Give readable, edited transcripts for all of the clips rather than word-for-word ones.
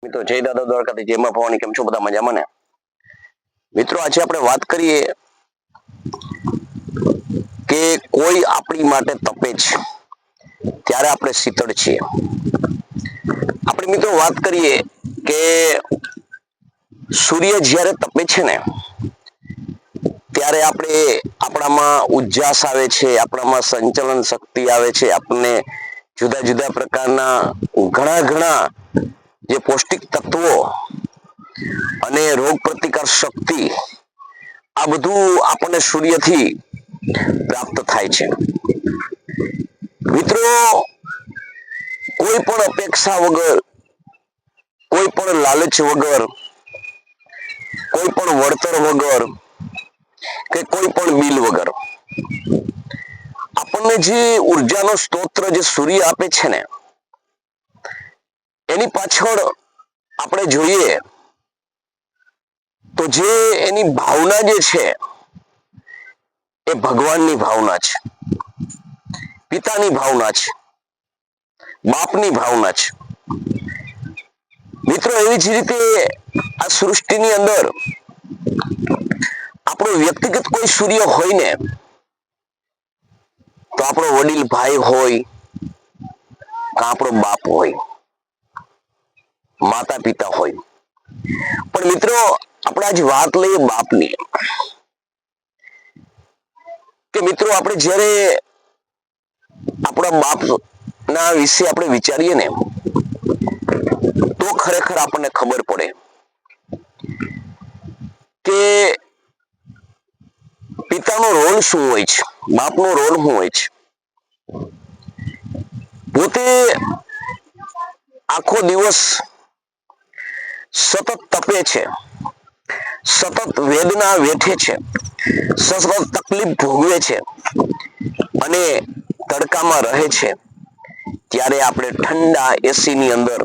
મિત્રો જય દાદા દ્વારકાથી, જય માં ભવાની. કેમ છો બધા? મજામાં ને? મિત્રો આજે આપણે વાત કરીએ કે કોઈ આપણી માટે તપે છે ત્યારે આપણે શીતળ છીએ. આપણે મિત્રો વાત કરીએ કે સૂર્ય જ્યારે તપે છે ને ત્યારે આપણામાં ઉજાસ આવે છે, આપણામાં સંચલન શક્તિ આવે છે, આપણને જુદા જુદા પ્રકારના ઘણા જે પૌષ્ટિક તત્વો અને રોગ પ્રતિકાર શક્તિ આ બધું આપણને સૂર્યથી પ્રાપ્ત થાય છે. મિત્રો કોઈ પણ અપેક્ષા વગર, કોઈ પણ લાલચ વગર, કોઈ પણ વળતર વગર કે કોઈ પણ બિલ વગર આપણને જે ઉર્જાનો સ્ત્રોત જે સૂર્ય આપે છે ને એની પાછળ આપણે જોઈએ તો જે એની ભાવના જે છે એ ભગવાનની ભાવના છે, પિતાની ભાવના છે, બાપની ભાવના છે. મિત્રો એવી જ રીતે આ સૃષ્ટિની અંદર આપણો વ્યક્તિગત કોઈ સૂર્ય હોય ને તો આપણો વડીલ ભાઈ હોય કે આપણો બાપ હોય, માતા પિતા હોય. પણ મિત્રો આપણે આજ વાત લઈએ બાપની, કે મિત્રો આપણે જ્યારે આપણા બાપ ના વિશે આપણે વિચારીએ ને તો ખરેખર આપણને ખબર પડે કે પિતાનો રોલ શું હોય છે, બાપનો રોલ શું હોય છે. પોતે આખો દિવસ સતત તપે છે, સતત વેદના વેઠે છે, સતત તકલીફ ભોગવે છે અને તડકામાં રહે છે, ત્યારે આપણે ઠંડા એસી ની અંદર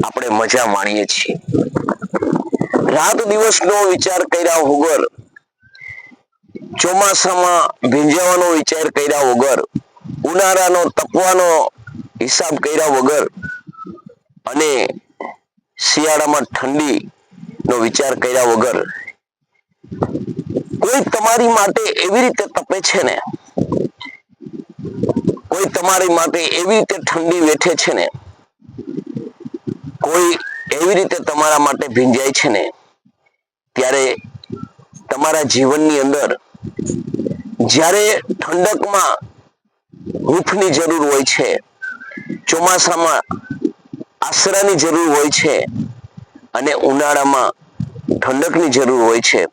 આપણે મજા માણીએ છીએ. રાત દિવસનો વિચાર કર્યા વગર, ચોમાસામાં ભીંજાવાનો વિચાર કર્યા વગર, ઉનાળાનો તપવાનો હિસાબ કર્યા વગર અને શિયાળામાં ઠંડી નો વિચાર કર્યા વગર કોઈ તમારી માટે એવી રીતે તપે છે ને, કોઈ તમારી માટે એવી રીતે ઠંડી વેઠે છે ને, કોઈ એવી રીતે તમારા માટે ભીંજાય છે ને, ત્યારે તમારા જીવનની અંદર જ્યારે ઠંડકમાં હૂંફની જરૂર હોય છે, ચોમાસામાં આશરાની જરૂર હોય છે અને ઉનાળામાં ઠંડકની જરૂર હોય છે.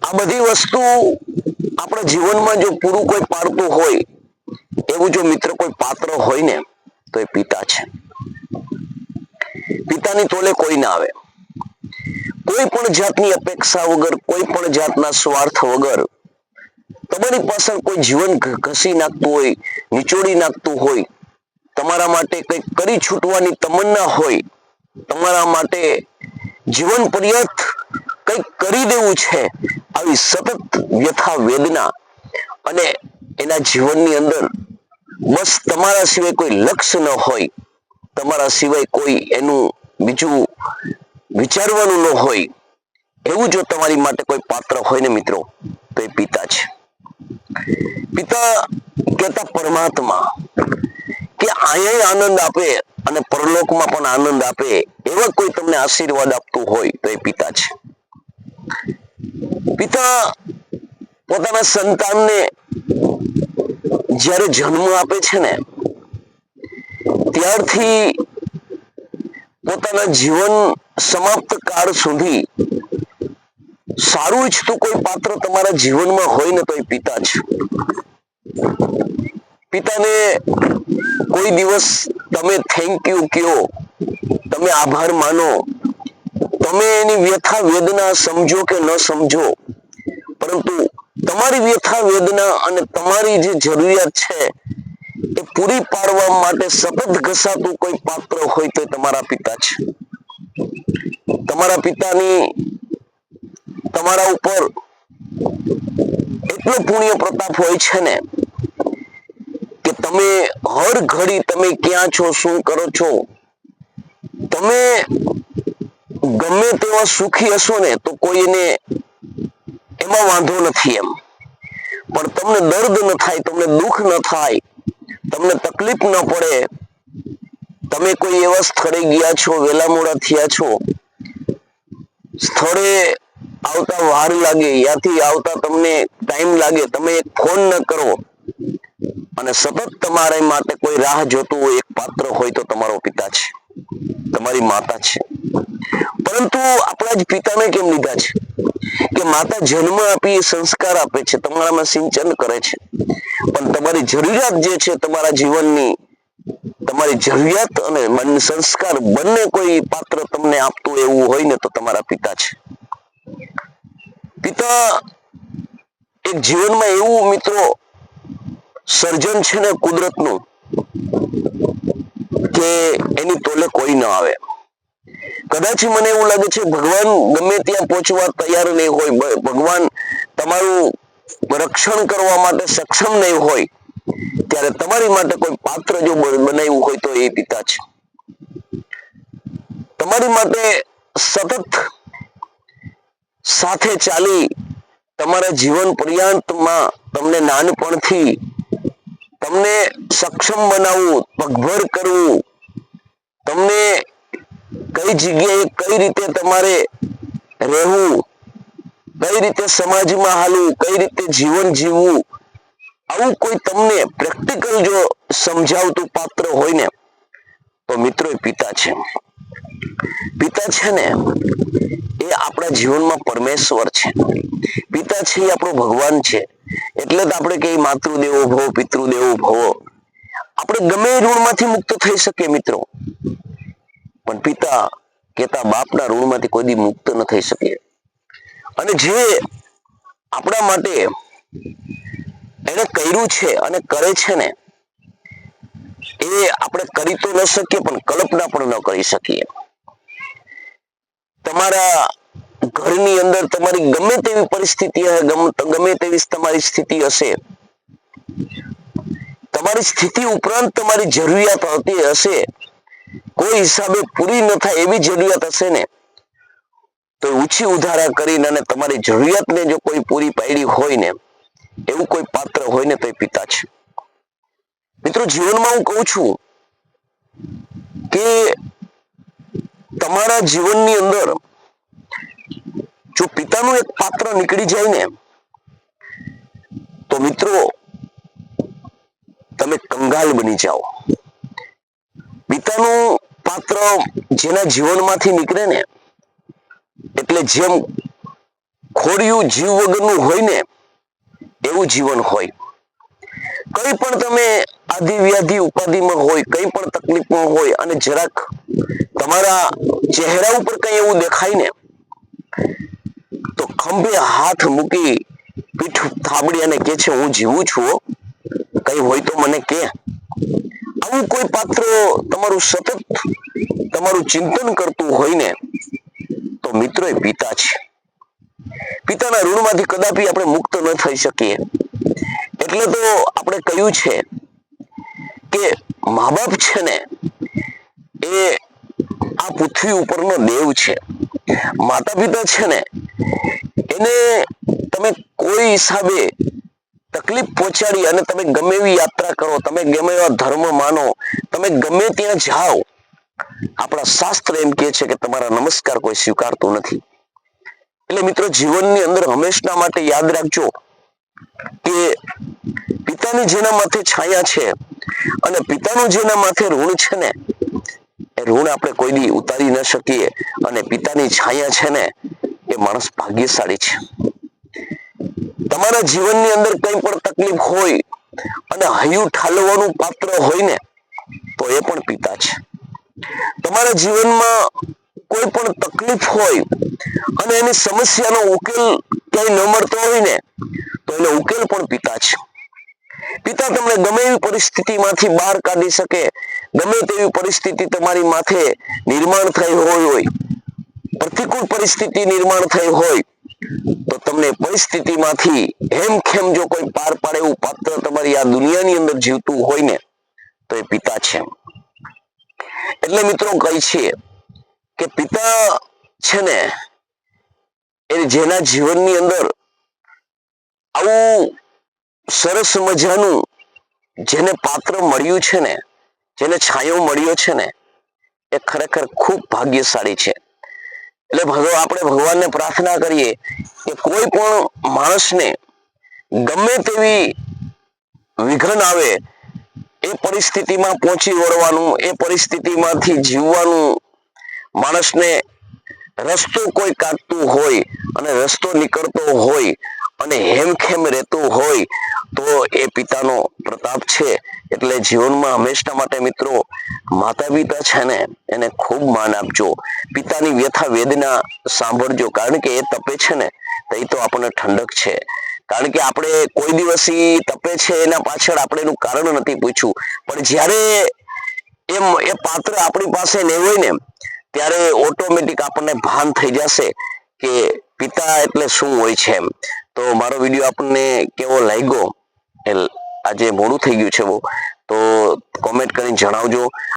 આ બધી વસ્તુ આપણા જીવનમાં જો પૂરું કોઈ પાડતું હોય એવું જો મિત્ર કોઈ પાત્ર હોય ને તો એ પિતા છે. પિતાની તોલે કોઈ ના આવે. કોઈ પણ જાતની અપેક્ષા વગર, કોઈ પણ જાતના સ્વાર્થ વગર તમારી પાછળ કોઈ જીવન ઘસી નાખતું હોય, નિચોડી નાખતું હોય, તમારા માટે કંઈક કરી છૂટવાની તમન્ના હોય, તમારા માટે જીવન પર્યંત કંઈક કરી દેવું છે, આવી સતત વ્યથા વેદના અને એના જીવનની અંદર બસ તમારા સિવાય કોઈ લક્ષ્ય ન હોય, તમારા સિવાય કોઈ એનું બીજું વિચારવાનું ન હોય, એવું જો તમારી માટે કોઈ પાત્ર હોય ને મિત્રો તો એ પિતા છે. પિતા કહેતા પરમાત્મા, કે અહીંયા આનંદ આપે અને પરલોકમાં પણ આનંદ આપે એવા કોઈ તમને આશીર્વાદ આપતું હોય તો એ પિતા છે. પિતા પોતાના સંતાનને જ્યારે જન્મ આપે છે ને ત્યારથી પોતાના જીવન સમાપ્ત કાળ સુધી સારું ઈચ્છતું કોઈ પાત્ર તમારા જીવનમાં હોય ને તો એ પિતા છે. પિતાને કોઈ દિવસ તમે થેન્ક યુ કહો, તમે આભાર માનો, તમે એની વ્યથા વેદના સમજો કે ન સમજો, પરંતુ તમારી વ્યથા વેદના અને તમારી જે જરૂરિયાત છે એ પૂરી પાડવા માટે સતત ઘસાતું કોઈ પાત્ર હોય તો તમારા પિતા છે. તમારા પિતાની તમારા ઉપર એટલો પુણ્ય પ્રતાપ હોય છે ને કે તમે હર ઘડી તમે ક્યાં છો, શું કરો છો, તમે ગમે તેવા સુખી હશો ને તો કોઈને એમાં વાંધો નથી એમ, પણ તમને દર્દ ન થાય, તમને દુઃખ ન થાય, તમને તકલીફ ન પડે, તમે કોઈ એવા સ્થળે ગયા છો, વેલા મોડા થયા છો, સ્થળે આવતા વાર લાગે, ત્યાંથી આવતા તમને ટાઈમ લાગે, તમે એક ફોન ન કરો અને સતત તમારા માટે કોઈ રાહ જોતું હોય, એક પાત્ર હોય તો તમારો પિતા છે, તમારી માતા છે. પરંતુ આપણા જ પિતાને કેમ લીધા છે કે માતા જન્મ આપી, સંસ્કાર આપે છે, તમારામાં સિંચન કરે છે, પણ તમારી જરૂરિયાત જે છે તમારા જીવનની, તમારી જરૂરિયાત અને સંસ્કાર બંને કોઈ પાત્ર તમને આપતું એવું હોય ને તો તમારા પિતા છે. પિતા એક જીવનમાં એવું મિત્રો સર્જન છે ને કુદરતનું કે એની તોલે કોઈ ન આવે. કદાચ મને એવું લાગે છે ભગવાન ગમે ત્યાં પહોંચવા તૈયાર નહીં હોય, ભગવાન તમારું રક્ષણ કરવા માટે સક્ષમ નહીં હોય, ત્યારે તમારી માટે કોઈ પાત્ર જો બનાવ્યું હોય તો એ પિતા છે. તમારી માટે સતત સાથે ચાલી, તમારા જીવન પર્યંતમાં તમને નાનપણથી તમને સક્ષમ બનાવવું, પગભર કરવું, તમને કઈ જગ્યાએ કઈ રીતે તમારે રહેવું, કઈ રીતે સમાજમાં હાલવું, કઈ રીતે જીવન જીવવું, આવું કોઈ તમને પ્રેક્ટિકલ જો સમજાવતું પાત્ર હોય ને તો મિત્રો એ પિતા છે. પિતા છે ને એ આપણા જીવનમાં પરમેશ્વર છે. પિતા છે એ આપણો ભગવાન છે. એટલે જ આપણે કહીએ માતૃદેવો ભવ, પિતૃદેવો ભવ. આપણે ગમે એ ઋણમાંથી મુક્ત થઈ શકીએ મિત્રો, પણ પિતા કેતા બાપના ઋણમાંથી કોઈ દી મુક્ત ન થઈ શકીએ. અને જે આપણા માટે એને કર્યું છે અને કરે છે ને એ આપણે કરી તો ન શકીએ, પણ કલ્પના પણ ન કરી શકીએ. તમારા ઘરની અંદર તમારી ગમે તેવી પરિસ્થિતિ હશે, ગમે તેવી તમારી સ્થિતિ હશે, તમારી સ્થિતિ ઉપરાંત તમારી જરૂરિયાત હોતી હશે, કોઈ હિસાબે પૂરી ન થાય એવી જરૂરિયાત હશે ને તો ઊંચી ઉધારા કરીને અને તમારી જરૂરિયાતને જો કોઈ પૂરી પાડી હોય ને એવું કોઈ પાત્ર હોય ને તો એ પિતા છે. મિત્રો જીવનમાં હું કહું છું કે તમારા જીવનની અંદર જો પિતાનું એક પાત્ર નીકળી જાય ને તો મિત્રો તમે કંગાલ બની જાઓ. પિતાનું પાત્ર જેના જીવનમાંથી નીકળે ને એટલે જેમ ખોડિયું જીવ વગરનું હોય ને એવું જીવન હોય. કઈ પણ તમે આધિ વ્યાધિ ઉપાધિમાં હોય, કઈ પણ તકલીફમાં હોય અને જરાક તમારા ચહેરા ઉપર કઈ એવું દેખાય ને તો ખંભે હાથ મૂકી પીઠ થાબડી અને કે છે હું જીવું છું, કઈ હોય તો મને કે. આવું કોઈ પાત્ર તમારું સતત તમારું ચિંતન કરતું હોય ને તો મિત્રો એ પિતા છે. પિતાના ઋણમાંથી કદાપી આપણે મુક્ત ન થઈ શકીએ. એટલે તો આપણે કહ્યું છે કે મા બાપ છે ને એ આ પૃથ્વી ઉપરનો દેવ છે. માતા પિતા છે ને એને તમે કોઈ હિસાબે તકલીફ પહોંચાડી અને તમે ગમે એવી યાત્રા કરો, તમે ગમે એવા ધર્મ માનો, તમે ગમે ત્યાં જાઓ, આપણા શાસ્ત્ર એમ કહે છે કે તમારા નમસ્કાર કોઈ સ્વીકારતું નથી. એટલે મિત્રો જીવનની અંદર હંમેશા માટે યાદ રાખજો કે પિતાની જેના માથે છાયા છે અને પિતાનું જેના માથે ઋણ છે ને એ ઋણ આપણે કોઈ દી ઉતારી ન શકીએ. અને પિતાની છાયા છે ને એ માણસ ભાગ્યશાળી છે. તમારા જીવનની અંદર કઈ પણ તકલીફ હોય અને હૈયું ઠાલવાનું પાત્ર હોય ને તો એ પણ પિતા છે. તમારા જીવનમાં કોઈ પણ તકલીફ હોય અને એની સમસ્યાનો ઉકેલ ક્યાંય ન મળતો હોય ને તો એનો ઉકેલ પણ પિતા છે. પિતા તમને ગમે એવી પરિસ્થિતિમાંથી બહાર કાઢી શકે, ગમે તેવી પરિસ્થિતિ તમારી માથે નિર્માણ થઈ હોય, પ્રતિકૂળ પરિસ્થિતિ નિર્માણ થઈ હોય તો તમને પરિસ્થિતિમાંથી હેમખેમ જો કોઈ પાર પાડે એવું પાત્ર તમારી આ દુનિયાની અંદર જીવતું હોય ને તો એ પિતા છે. એટલે મિત્રો કહી છે કે પિતા છે ને એ જેના જીવનની અંદર આવું સરસ મજાનું જેને પાત્ર મળ્યું છે ને, જેને છાંયો મળ્યો છે ને, એ ખરેખર ખૂબ ભાગ્યશાળી છે. એટલે આપણે ભગવાનને પ્રાર્થના કરીએ કે કોઈ પણ માણસને ગમે તેવી વિઘન આવે એ પરિસ્થિતિમાં પહોંચી વળવાનું, એ પરિસ્થિતિમાંથી જીવવાનું, માણસને રસ્તો કોઈ કાઢતું હોય અને રસ્તો નીકળતો હોય અને હેમખેમ રહેતું હોય તો એ પિતાનો પ્રતાપ છે. એટલે જીવનમાં હંમેશા માટે મિત્રો માતા પિતા છે ને એને ખૂબ માન આપજો, પિતાની વ્યથા વેદના સાંભળજો, કારણ કે એ તપે છે ને તો એ તો આપણને ઠંડક છે. કારણ કે આપણે કોઈ દિવસ તપે છે એના પાછળ આપણે એનું કારણ નથી પૂછ્યું, પણ જ્યારે એ પાત્ર આપણી પાસે નહીં હોય ને ત્યારે ઓટોમેટિક આપણને ભાન થઈ જશે કે પિતા એટલે શું હોય છે એમ. તો મારો વિડીયો આપણને કેવો લાગ્યો, આજે મોડું થઈ ગયું છે બહુ, તો કોમેન્ટ કરીને જણાવજો.